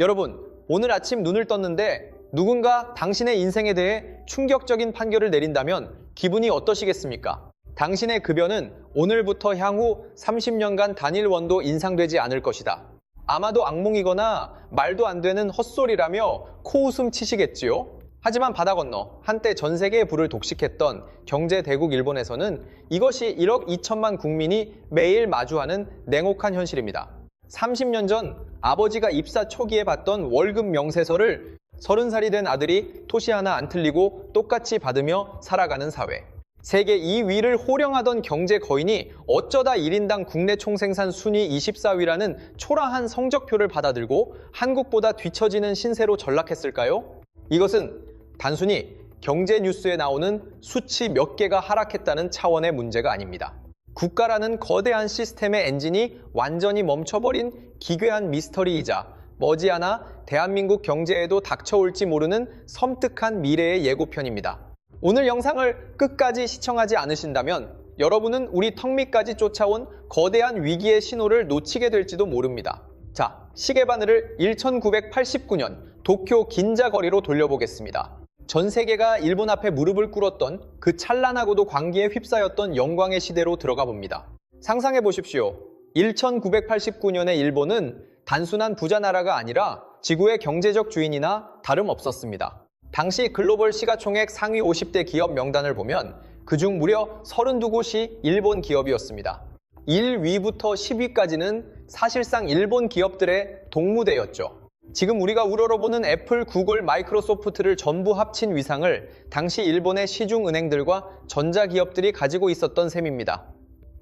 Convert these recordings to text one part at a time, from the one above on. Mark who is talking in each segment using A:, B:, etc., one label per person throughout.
A: 여러분, 오늘 아침 눈을 떴는데 누군가 당신의 인생에 대해 충격적인 판결을 내린다면 기분이 어떠시겠습니까? 당신의 급여는 오늘부터 향후 30년간 단일원도 인상되지 않을 것이다. 아마도 악몽이거나 말도 안 되는 헛소리라며 코웃음 치시겠지요? 하지만 바다 건너 한때 전 세계의 부를 독식했던 경제 대국 일본에서는 이것이 1억 2천만 국민이 매일 마주하는 냉혹한 현실입니다. 30년 전 아버지가 입사 초기에 받던 월급 명세서를 30살이 된 아들이 토시 하나 안 틀리고 똑같이 받으며 살아가는 사회. 세계 2위를 호령하던 경제 거인이 어쩌다 1인당 국내 총생산 순위 24위라는 초라한 성적표를 받아들고 한국보다 뒤처지는 신세로 전락했을까요? 이것은 단순히 경제 뉴스에 나오는 수치 몇 개가 하락했다는 차원의 문제가 아닙니다. 국가라는 거대한 시스템의 엔진이 완전히 멈춰버린 기괴한 미스터리이자 머지않아 대한민국 경제에도 닥쳐올지 모르는 섬뜩한 미래의 예고편입니다. 오늘 영상을 끝까지 시청하지 않으신다면 여러분은 우리 턱 밑까지 쫓아온 거대한 위기의 신호를 놓치게 될지도 모릅니다. 자, 시계바늘을 1989년 도쿄 긴자 거리로 돌려보겠습니다. 전 세계가 일본 앞에 무릎을 꿇었던 그 찬란하고도 광기에 휩싸였던 영광의 시대로 들어가 봅니다. 상상해 보십시오. 1989년의 일본은 단순한 부자 나라가 아니라 지구의 경제적 주인이나 다름없었습니다. 당시 글로벌 시가총액 상위 50대 기업 명단을 보면 그중 무려 32곳이 일본 기업이었습니다. 1위부터 10위까지는 사실상 일본 기업들의 동무대였죠. 지금 우리가 우러러보는 애플, 구글, 마이크로소프트를 전부 합친 위상을 당시 일본의 시중은행들과 전자기업들이 가지고 있었던 셈입니다.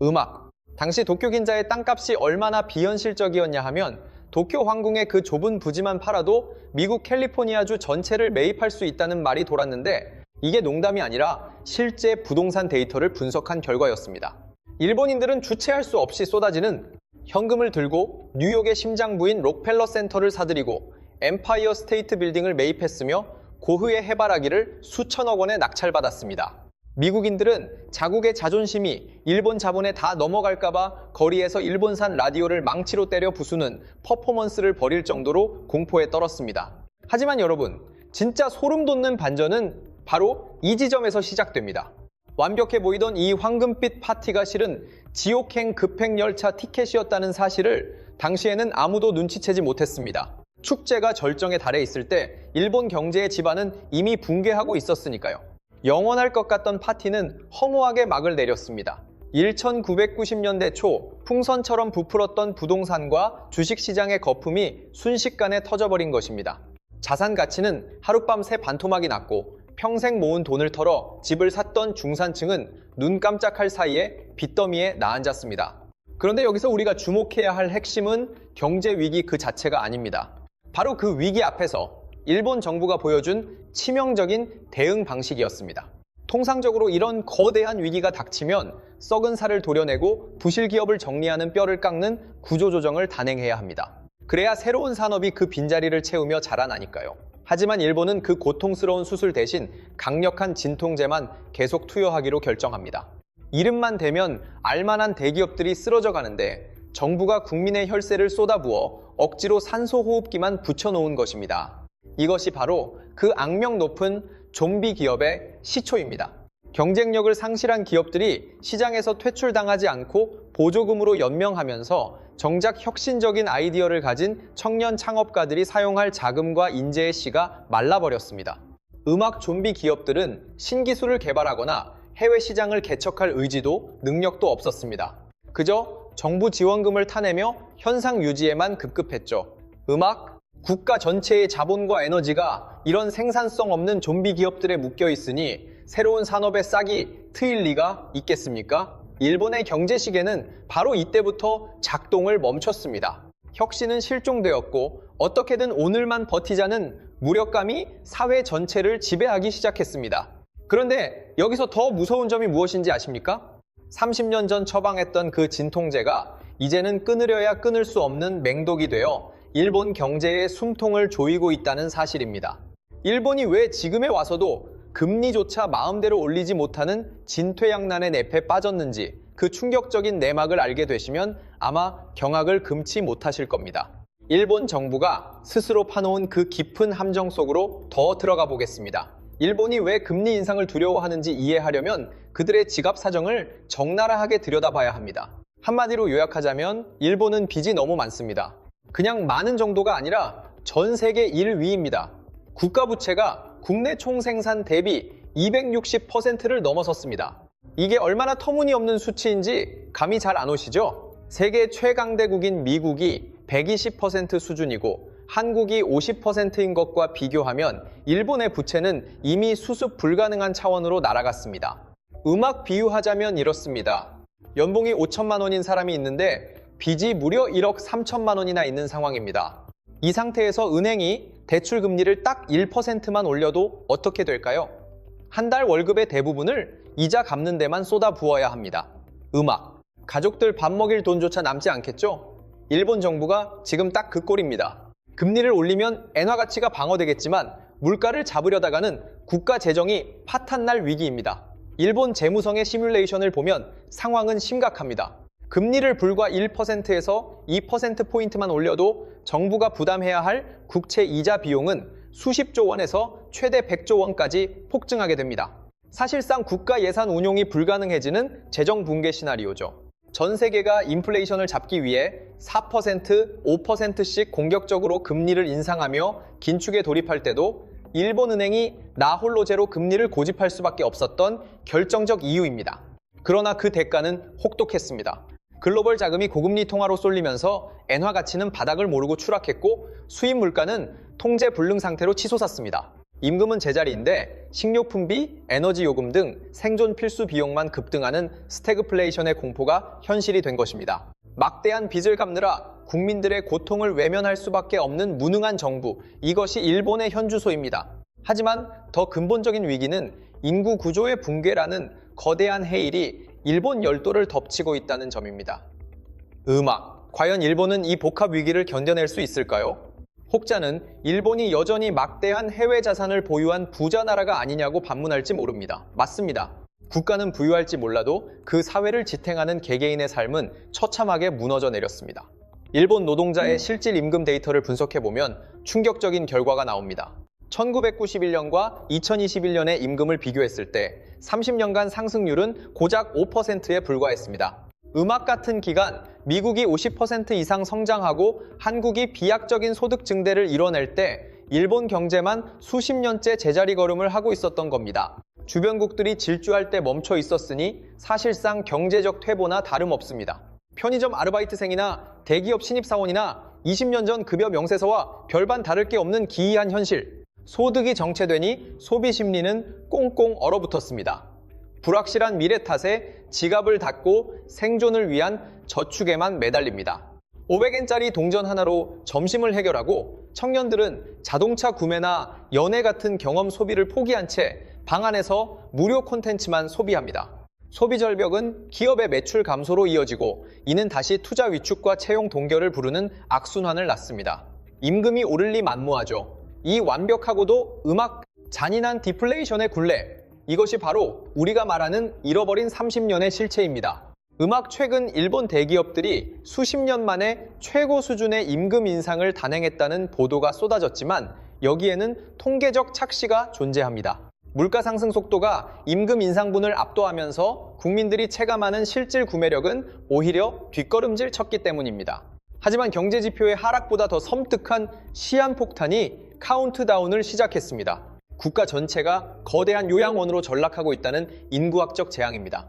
A: 음악. 당시 도쿄 긴자의 땅값이 얼마나 비현실적이었냐 하면 도쿄 황궁의 그 좁은 부지만 팔아도 미국 캘리포니아주 전체를 매입할 수 있다는 말이 돌았는데 이게 농담이 아니라 실제 부동산 데이터를 분석한 결과였습니다. 일본인들은 주체할 수 없이 쏟아지는 현금을 들고 뉴욕의 심장부인 록펠러 센터를 사들이고 엠파이어 스테이트 빌딩을 매입했으며 고흐의 해바라기를 수천억 원에 낙찰받았습니다. 미국인들은 자국의 자존심이 일본 자본에 다 넘어갈까봐 거리에서 일본산 라디오를 망치로 때려 부수는 퍼포먼스를 벌일 정도로 공포에 떨었습니다. 하지만 여러분, 진짜 소름 돋는 반전은 바로 이 지점에서 시작됩니다. 완벽해 보이던 이 황금빛 파티가 실은 지옥행 급행열차 티켓이었다는 사실을 당시에는 아무도 눈치채지 못했습니다. 축제가 절정에 달해 있을 때 일본 경제의 지반은 이미 붕괴하고 있었으니까요. 영원할 것 같던 파티는 허무하게 막을 내렸습니다. 1990년대 초 풍선처럼 부풀었던 부동산과 주식시장의 거품이 순식간에 터져버린 것입니다. 자산 가치는 하룻밤새 반토막이 났고 평생 모은 돈을 털어 집을 샀던 중산층은 눈 깜짝할 사이에 빚더미에 나앉았습니다. 그런데 여기서 우리가 주목해야 할 핵심은 경제 위기 그 자체가 아닙니다. 바로 그 위기 앞에서 일본 정부가 보여준 치명적인 대응 방식이었습니다. 통상적으로 이런 거대한 위기가 닥치면 썩은 살을 도려내고 부실 기업을 정리하는 뼈를 깎는 구조조정을 단행해야 합니다. 그래야 새로운 산업이 그 빈자리를 채우며 자라나니까요. 하지만 일본은 그 고통스러운 수술 대신 강력한 진통제만 계속 투여하기로 결정합니다. 이름만 대면 알만한 대기업들이 쓰러져 가는데 정부가 국민의 혈세를 쏟아부어 억지로 산소호흡기만 붙여놓은 것입니다. 이것이 바로 그 악명 높은 좀비 기업의 시초입니다. 경쟁력을 상실한 기업들이 시장에서 퇴출당하지 않고 보조금으로 연명하면서 정작 혁신적인 아이디어를 가진 청년 창업가들이 사용할 자금과 인재의 씨가 말라버렸습니다. 음악 좀비 기업들은 신기술을 개발하거나 해외 시장을 개척할 의지도 능력도 없었습니다. 그저 정부 지원금을 타내며 현상 유지에만 급급했죠. 음악, 국가 전체의 자본과 에너지가 이런 생산성 없는 좀비 기업들에 묶여 있으니 새로운 산업의 싹이 트일 리가 있겠습니까? 일본의 경제 시계는 바로 이때부터 작동을 멈췄습니다. 혁신은 실종되었고 어떻게든 오늘만 버티자는 무력감이 사회 전체를 지배하기 시작했습니다. 그런데 여기서 더 무서운 점이 무엇인지 아십니까? 30년 전 처방했던 그 진통제가 이제는 끊으려야 끊을 수 없는 맹독이 되어 일본 경제의 숨통을 조이고 있다는 사실입니다. 일본이 왜 지금에 와서도 금리조차 마음대로 올리지 못하는 진퇴양난의 늪에 빠졌는지 그 충격적인 내막을 알게 되시면 아마 경악을 금치 못하실 겁니다. 일본 정부가 스스로 파놓은 그 깊은 함정 속으로 더 들어가 보겠습니다. 일본이 왜 금리 인상을 두려워하는지 이해하려면 그들의 지갑 사정을 적나라하게 들여다봐야 합니다. 한마디로 요약하자면 일본은 빚이 너무 많습니다. 그냥 많은 정도가 아니라 전 세계 1위입니다. 국가 부채가 국내 총생산 대비 260%를 넘어섰습니다. 이게 얼마나 터무니없는 수치인지 감이 잘 안 오시죠? 세계 최강대국인 미국이 120% 수준이고 한국이 50%인 것과 비교하면 일본의 부채는 이미 수습 불가능한 차원으로 날아갔습니다. 음악 비유하자면 이렇습니다. 연봉이 5천만 원인 사람이 있는데 빚이 무려 1억 3천만 원이나 있는 상황입니다. 이 상태에서 은행이 대출 금리를 딱 1%만 올려도 어떻게 될까요? 한 달 월급의 대부분을 이자 갚는 데만 쏟아 부어야 합니다. 음악. 가족들 밥 먹일 돈조차 남지 않겠죠? 일본 정부가 지금 딱 그 꼴입니다. 금리를 올리면 엔화 가치가 방어되겠지만 물가를 잡으려다가는 국가 재정이 파탄날 위기입니다. 일본 재무성의 시뮬레이션을 보면 상황은 심각합니다. 금리를 불과 1%에서 2%포인트만 올려도 정부가 부담해야 할 국채 이자 비용은 수십조 원에서 최대 100조 원까지 폭증하게 됩니다. 사실상 국가 예산 운용이 불가능해지는 재정 붕괴 시나리오죠. 전 세계가 인플레이션을 잡기 위해 4%, 5%씩 공격적으로 금리를 인상하며 긴축에 돌입할 때도 일본은행이 나 홀로 제로 금리를 고집할 수밖에 없었던 결정적 이유입니다. 그러나 그 대가는 혹독했습니다. 글로벌 자금이 고금리 통화로 쏠리면서 엔화 가치는 바닥을 모르고 추락했고 수입 물가는 통제 불능 상태로 치솟았습니다. 임금은 제자리인데 식료품비, 에너지 요금 등 생존 필수 비용만 급등하는 스태그플레이션의 공포가 현실이 된 것입니다. 막대한 빚을 갚느라 국민들의 고통을 외면할 수밖에 없는 무능한 정부, 이것이 일본의 현주소입니다. 하지만 더 근본적인 위기는 인구 구조의 붕괴라는 거대한 해일이 일본 열도를 덮치고 있다는 점입니다. 음악. 과연 일본은 이 복합 위기를 견뎌낼 수 있을까요? 혹자는 일본이 여전히 막대한 해외 자산을 보유한 부자 나라가 아니냐고 반문할지 모릅니다. 맞습니다. 국가는 부유할지 몰라도 그 사회를 지탱하는 개개인의 삶은 처참하게 무너져 내렸습니다. 일본 노동자의 실질 임금 데이터를 분석해보면 충격적인 결과가 나옵니다. 1991년과 2021년의 임금을 비교했을 때 30년간 상승률은 고작 5%에 불과했습니다. 음악 같은 기간 미국이 50% 이상 성장하고 한국이 비약적인 소득 증대를 이뤄낼 때 일본 경제만 수십 년째 제자리 걸음을 하고 있었던 겁니다. 주변국들이 질주할 때 멈춰 있었으니 사실상 경제적 퇴보나 다름없습니다. 편의점 아르바이트생이나 대기업 신입사원이나 20년 전 급여 명세서와 별반 다를 게 없는 기이한 현실. 소득이 정체되니 소비 심리는 꽁꽁 얼어붙었습니다. 불확실한 미래 탓에 지갑을 닫고 생존을 위한 저축에만 매달립니다. 500엔짜리 동전 하나로 점심을 해결하고 청년들은 자동차 구매나 연애 같은 경험 소비를 포기한 채 방 안에서 무료 콘텐츠만 소비합니다. 소비 절벽은 기업의 매출 감소로 이어지고 이는 다시 투자 위축과 채용 동결을 부르는 악순환을 낳습니다. 임금이 오를 리 만무하죠. 이 완벽하고도 잔인한 디플레이션의 굴레, 이것이 바로 우리가 말하는 잃어버린 30년의 실체입니다. 최근 일본 대기업들이 수십 년 만에 최고 수준의 임금 인상을 단행했다는 보도가 쏟아졌지만 여기에는 통계적 착시가 존재합니다. 물가 상승 속도가 임금 인상분을 압도하면서 국민들이 체감하는 실질 구매력은 오히려 뒷걸음질 쳤기 때문입니다. 하지만 경제 지표의 하락보다 더 섬뜩한 시한폭탄이 카운트다운을 시작했습니다. 국가 전체가 거대한 요양원으로 전락하고 있다는 인구학적 재앙입니다.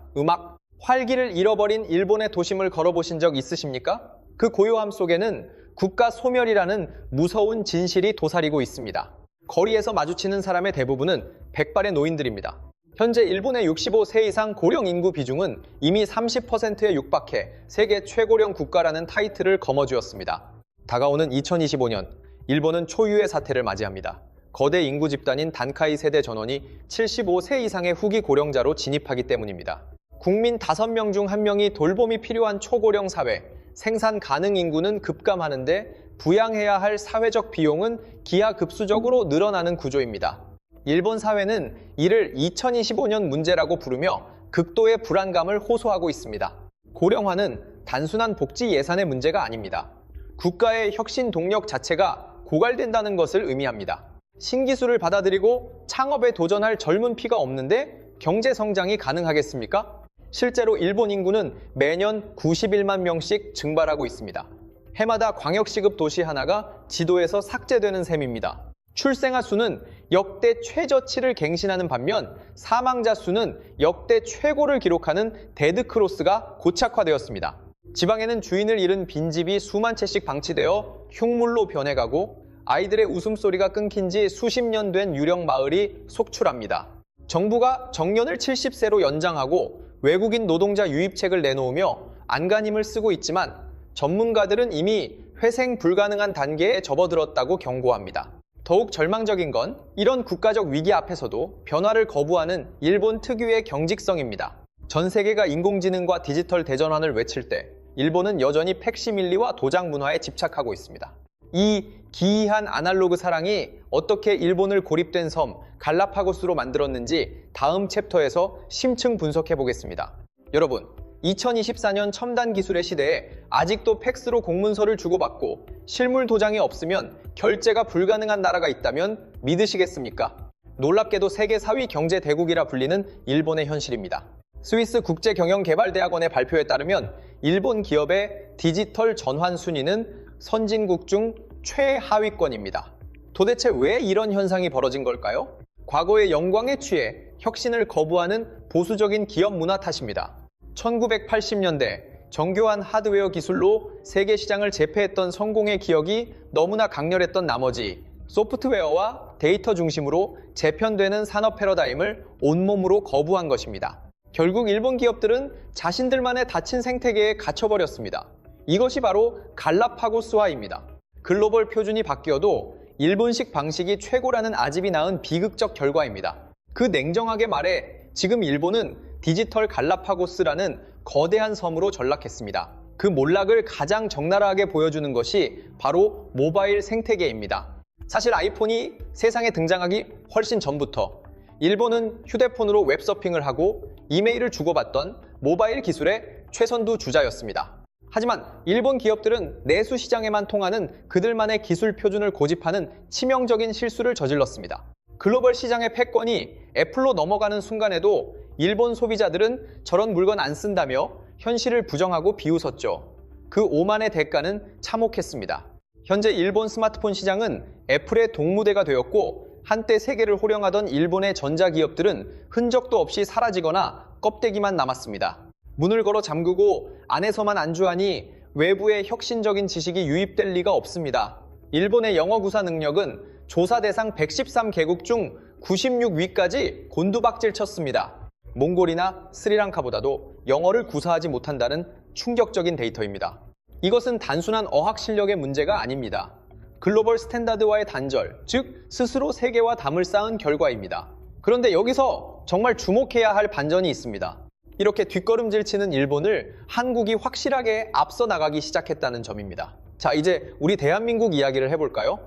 A: 활기를 잃어버린 일본의 도심을 걸어보신 적 있으십니까? 그 고요함 속에는 국가 소멸이라는 무서운 진실이 도사리고 있습니다. 거리에서 마주치는 사람의 대부분은 백발의 노인들입니다. 현재 일본의 65세 이상 고령 인구 비중은 이미 30%에 육박해 세계 최고령 국가라는 타이틀을 거머쥐었습니다. 다가오는 2025년, 일본은 초유의 사태를 맞이합니다. 거대 인구 집단인 단카이 세대 전원이 75세 이상의 후기 고령자로 진입하기 때문입니다. 국민 5명 중 1명이 돌봄이 필요한 초고령 사회, 생산 가능 인구는 급감하는데 부양해야 할 사회적 비용은 기하급수적으로 늘어나는 구조입니다. 일본 사회는 이를 2025년 문제라고 부르며 극도의 불안감을 호소하고 있습니다. 고령화는 단순한 복지 예산의 문제가 아닙니다. 국가의 혁신 동력 자체가 고갈된다는 것을 의미합니다. 신기술을 받아들이고 창업에 도전할 젊은 피가 없는데 경제 성장이 가능하겠습니까? 실제로 일본 인구는 매년 91만 명씩 증발하고 있습니다. 해마다 광역시급 도시 하나가 지도에서 삭제되는 셈입니다. 출생아 수는 역대 최저치를 갱신하는 반면 사망자 수는 역대 최고를 기록하는 데드크로스가 고착화되었습니다. 지방에는 주인을 잃은 빈집이 수만 채씩 방치되어 흉물로 변해가고 아이들의 웃음소리가 끊긴 지 수십 년 된 유령 마을이 속출합니다. 정부가 정년을 70세로 연장하고 외국인 노동자 유입책을 내놓으며 안간힘을 쓰고 있지만 전문가들은 이미 회생 불가능한 단계에 접어들었다고 경고합니다. 더욱 절망적인 건 이런 국가적 위기 앞에서도 변화를 거부하는 일본 특유의 경직성입니다. 전 세계가 인공지능과 디지털 대전환을 외칠 때 일본은 여전히 팩시밀리와 도장 문화에 집착하고 있습니다. 이 기이한 아날로그 사랑이 어떻게 일본을 고립된 섬 갈라파고스로 만들었는지 다음 챕터에서 심층 분석해 보겠습니다. 여러분, 2024년 첨단 기술의 시대에 아직도 팩스로 공문서를 주고받고 실물 도장이 없으면 결제가 불가능한 나라가 있다면 믿으시겠습니까? 놀랍게도 세계 4위 경제 대국이라 불리는 일본의 현실입니다. 스위스 국제경영개발대학원의 발표에 따르면 일본 기업의 디지털 전환 순위는 선진국 중 최하위권입니다. 도대체 왜 이런 현상이 벌어진 걸까요? 과거의 영광에 취해 혁신을 거부하는 보수적인 기업 문화 탓입니다. 1980년대 정교한 하드웨어 기술로 세계 시장을 제패했던 성공의 기억이 너무나 강렬했던 나머지 소프트웨어와 데이터 중심으로 재편되는 산업 패러다임을 온몸으로 거부한 것입니다. 결국 일본 기업들은 자신들만의 닫힌 생태계에 갇혀버렸습니다. 이것이 바로 갈라파고스화입니다. 글로벌 표준이 바뀌어도 일본식 방식이 최고라는 아집이 낳은 비극적 결과입니다. 그 냉정하게 말해 지금 일본은 디지털 갈라파고스라는 거대한 섬으로 전락했습니다. 그 몰락을 가장 적나라하게 보여주는 것이 바로 모바일 생태계입니다. 사실 아이폰이 세상에 등장하기 훨씬 전부터 일본은 휴대폰으로 웹서핑을 하고 이메일을 주고받던 모바일 기술의 최선두 주자였습니다. 하지만 일본 기업들은 내수 시장에만 통하는 그들만의 기술 표준을 고집하는 치명적인 실수를 저질렀습니다. 글로벌 시장의 패권이 애플로 넘어가는 순간에도 일본 소비자들은 저런 물건 안 쓴다며 현실을 부정하고 비웃었죠. 그 오만의 대가는 참혹했습니다. 현재 일본 스마트폰 시장은 애플의 동무대가 되었고 한때 세계를 호령하던 일본의 전자기업들은 흔적도 없이 사라지거나 껍데기만 남았습니다. 문을 걸어 잠그고 안에서만 안주하니 외부의 혁신적인 지식이 유입될 리가 없습니다. 일본의 영어 구사 능력은 조사 대상 113개국 중 96위까지 곤두박질 쳤습니다. 몽골이나 스리랑카보다도 영어를 구사하지 못한다는 충격적인 데이터입니다. 이것은 단순한 어학 실력의 문제가 아닙니다. 글로벌 스탠다드와의 단절, 즉 스스로 세계와 담을 쌓은 결과입니다. 그런데 여기서 정말 주목해야 할 반전이 있습니다. 이렇게 뒷걸음질 치는 일본을 한국이 확실하게 앞서 나가기 시작했다는 점입니다. 자, 이제 우리 대한민국 이야기를 해볼까요?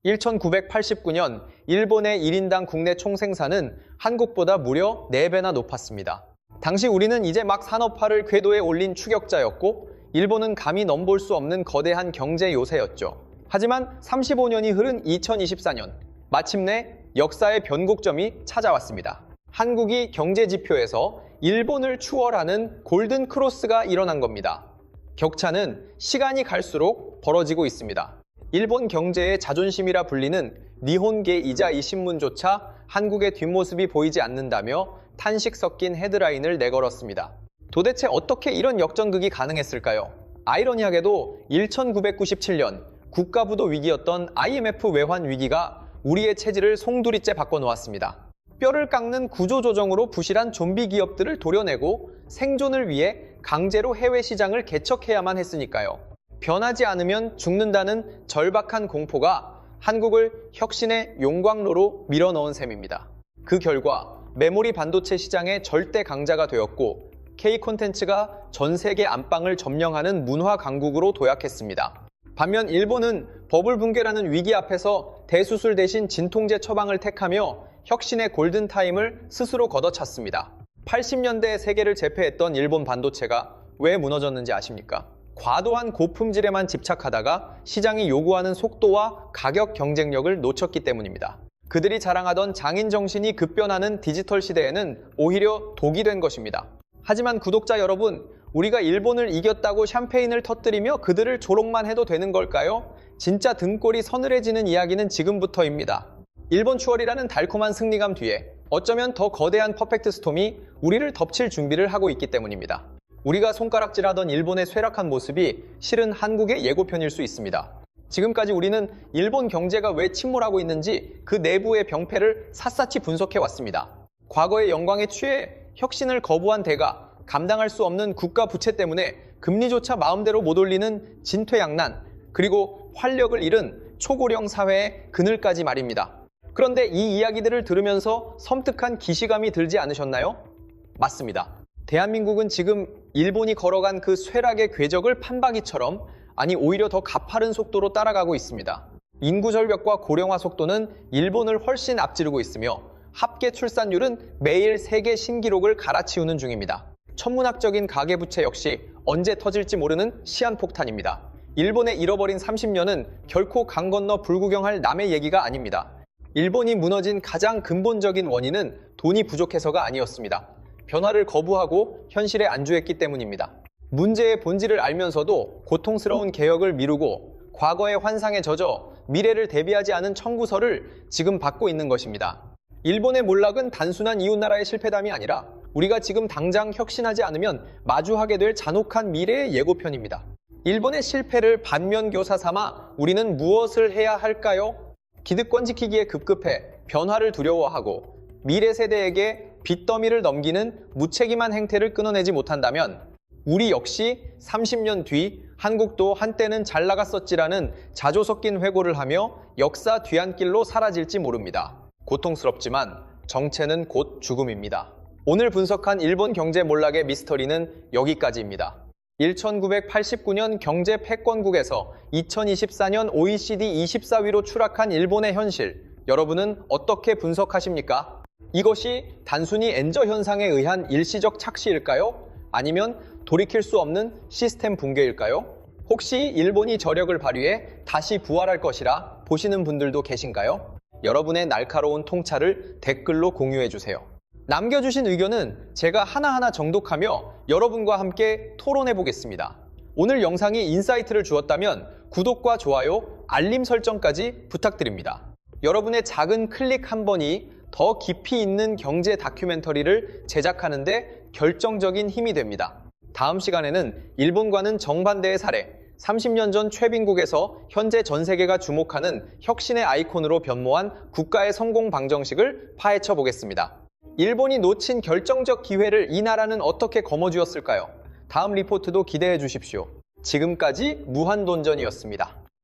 A: 1989년 일본의 1인당 국내 총생산은 한국보다 무려 4배나 높았습니다. 당시 우리는 이제 막 산업화를 궤도에 올린 추격자였고 일본은 감히 넘볼 수 없는 거대한 경제 요새였죠. 하지만 35년이 흐른 2024년, 마침내 역사의 변곡점이 찾아왔습니다. 한국이 경제 지표에서 일본을 추월하는 골든 크로스가 일어난 겁니다. 격차는 시간이 갈수록 벌어지고 있습니다. 일본 경제의 자존심이라 불리는 니혼게이자 이 신문조차 한국의 뒷모습이 보이지 않는다며 탄식 섞인 헤드라인을 내걸었습니다. 도대체 어떻게 이런 역전극이 가능했을까요? 아이러니하게도 1997년 국가부도 위기였던 IMF 외환 위기가 우리의 체질을 송두리째 바꿔놓았습니다. 뼈를 깎는 구조조정으로 부실한 좀비 기업들을 도려내고 생존을 위해 강제로 해외 시장을 개척해야만 했으니까요. 변하지 않으면 죽는다는 절박한 공포가 한국을 혁신의 용광로로 밀어넣은 셈입니다. 그 결과 메모리 반도체 시장의 절대 강자가 되었고 K 콘텐츠가 전 세계 안방을 점령하는 문화 강국으로 도약했습니다. 반면 일본은 버블 붕괴라는 위기 앞에서 대수술 대신 진통제 처방을 택하며 혁신의 골든타임을 스스로 걷어찼습니다. 80년대에 세계를 제패했던 일본 반도체가 왜 무너졌는지 아십니까? 과도한 고품질에만 집착하다가 시장이 요구하는 속도와 가격 경쟁력을 놓쳤기 때문입니다. 그들이 자랑하던 장인 정신이 급변하는 디지털 시대에는 오히려 독이 된 것입니다. 하지만 구독자 여러분, 우리가 일본을 이겼다고 샴페인을 터뜨리며 그들을 조롱만 해도 되는 걸까요? 진짜 등골이 서늘해지는 이야기는 지금부터입니다. 일본 추월이라는 달콤한 승리감 뒤에 어쩌면 더 거대한 퍼펙트 스톰이 우리를 덮칠 준비를 하고 있기 때문입니다. 우리가 손가락질하던 일본의 쇠락한 모습이 실은 한국의 예고편일 수 있습니다. 지금까지 우리는 일본 경제가 왜 침몰하고 있는지 그 내부의 병폐를 샅샅이 분석해 왔습니다. 과거의 영광에 취해 혁신을 거부한 대가, 감당할 수 없는 국가 부채 때문에 금리조차 마음대로 못 올리는 진퇴양난, 그리고 활력을 잃은 초고령 사회의 그늘까지 말입니다. 그런데 이 이야기들을 들으면서 섬뜩한 기시감이 들지 않으셨나요? 맞습니다. 대한민국은 지금 일본이 걸어간 그 쇠락의 궤적을 판박이처럼, 아니 오히려 더 가파른 속도로 따라가고 있습니다. 인구 절벽과 고령화 속도는 일본을 훨씬 앞지르고 있으며 합계 출산율은 매일 세계 신기록을 갈아치우는 중입니다. 천문학적인 가계부채 역시 언제 터질지 모르는 시한폭탄입니다. 일본의 잃어버린 30년은 결코 강 건너 불구경할 남의 얘기가 아닙니다. 일본이 무너진 가장 근본적인 원인은 돈이 부족해서가 아니었습니다. 변화를 거부하고 현실에 안주했기 때문입니다. 문제의 본질을 알면서도 고통스러운 개혁을 미루고 과거의 환상에 젖어 미래를 대비하지 않은 청구서를 지금 받고 있는 것입니다. 일본의 몰락은 단순한 이웃나라의 실패담이 아니라 우리가 지금 당장 혁신하지 않으면 마주하게 될 잔혹한 미래의 예고편입니다. 일본의 실패를 반면교사 삼아 우리는 무엇을 해야 할까요? 기득권 지키기에 급급해 변화를 두려워하고 미래 세대에게 빚더미를 넘기는 무책임한 행태를 끊어내지 못한다면 우리 역시 30년 뒤 한국도 한때는 잘 나갔었지라는 자조 섞인 회고를 하며 역사 뒤안길로 사라질지 모릅니다. 고통스럽지만 정체는 곧 죽음입니다. 오늘 분석한 일본 경제 몰락의 미스터리는 여기까지입니다. 1989년 경제 패권국에서 2024년 OECD 24위로 추락한 일본의 현실, 여러분은 어떻게 분석하십니까? 이것이 단순히 엔저 현상에 의한 일시적 착시일까요? 아니면 돌이킬 수 없는 시스템 붕괴일까요? 혹시 일본이 저력을 발휘해 다시 부활할 것이라 보시는 분들도 계신가요? 여러분의 날카로운 통찰을 댓글로 공유해주세요. 남겨주신 의견은 제가 하나하나 정독하며 여러분과 함께 토론해 보겠습니다. 오늘 영상이 인사이트를 주었다면 구독과 좋아요, 알림 설정까지 부탁드립니다. 여러분의 작은 클릭 한 번이 더 깊이 있는 경제 다큐멘터리를 제작하는 데 결정적인 힘이 됩니다. 다음 시간에는 일본과는 정반대의 사례, 30년 전 최빈국에서 현재 전 세계가 주목하는 혁신의 아이콘으로 변모한 국가의 성공 방정식을 파헤쳐 보겠습니다. 일본이 놓친 결정적 기회를 이 나라는 어떻게 거머쥐었을까요? 다음 리포트도 기대해 주십시오. 지금까지 무한돈전이었습니다.